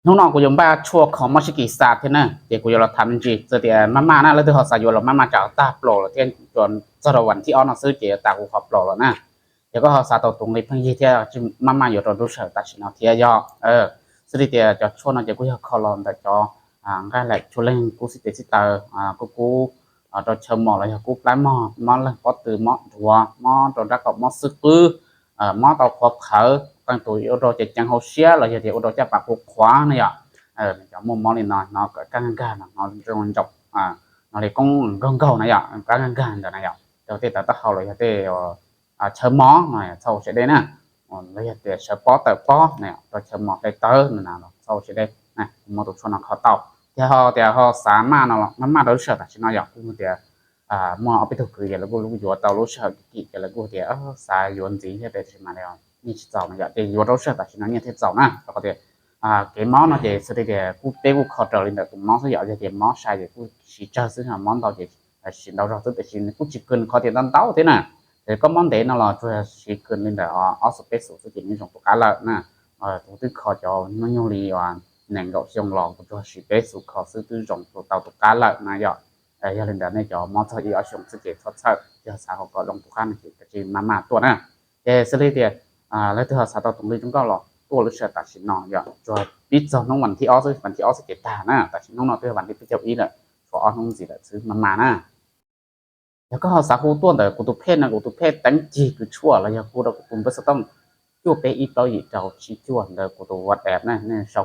น้องๆกูยมบ้าชั่วของมอชิกิศาสตร์เท่านั้นเดี๋ยวกูจะทำจริงๆจะเดี๋ยวมานะแล้วที่เขาใส่อยู่แล้วมาจากตาโปรแล้วที่จนสระวันที่อ้อนซื้อเจียตากูขอบโปรแล้วนะเดี๋ยวก็เขาใส่ตัวตรงนี้เพิ่งยี่เที่ยวจิมาอยู่ตอนรู้เฉยตัดสินเอาเที่ยวยอสุดที่เดียวจะช่วงนั้นเดี๋ยวกูจะคอลอนแต่จอก็แหละช่วงเล่นกูสิเตสิเตอร์กูตอนเชิญหมอแล้วกูปลายหมอเลยพอตื่นหมอถัวหมอตอนรักกับหมอซึกปื้อหมอตัวขอบเขาตั้งตัวอุดรเจ็ดจังเขาเสียแล้วเดี๋ยวอุดรจะปากกูขวาเนี่ยจะมุมมองนี่nó có gan nó trong chọc nó để con cầu này ạ gan này ạ đầu tiên ta hậu rồi thì chấm món này sau sẽ đây nè bây giờ thì sẽ bó này rồi chấm món đây tới nào sau sẽ đây này một tổ cho nó khó tàu thì họ sáng nó đối sợ là chỉ nó dọc cũng thì mua ở bên thực thì là cô vừa tàu đối sợ kỹ là cô thì xài yuan gì thế thì mà này như giàu này thì vừa đối sợ là chỉ nó như thế giàu nè có thể cái món nó thì sẽ để cú bé cú khó trở lên được món số giỏi thì món sai thì cú chỉ cho xứ là món tàu thì chỉ đâu rồi tức là chỉ cú chỉ cần khó thì ăn táo thế nè thì có món đấy nó là chỉ cần lên là ở space số chỉ những种cá lợn nè tổ chức khó cho nó nhiều lì và nền gạo xông lò của cho space số khó xứ từ种tàu cá lợn này rồi gia đình đó này cho món thôi ở trong sự kiện thoát sợ cho xã hội có lòng thuộc khăn thì chỉ màตัวnè thì sẽ đi thìแล้วที่เขาสาตรงนี้chúng có làตัวรู้สึกตัดสินนอนอย่างจอยปิดจอน้องวันที่ออสเกตตานะตัดสินน้องนอนที่วันที่พี่เจ้าอีเลยขออ้อนน้องสิละซื้อมานะแล้วก็สาคูตัวแต่กูตุเพศนะกูตุเพศตั้งจีคือชั่วแล้วยังกูเรากูไม่ต้องจู่เปอีเปล่าอีเจ้าชี้จวนเด้อกูตัววัดแอบนะเนี่ยชาว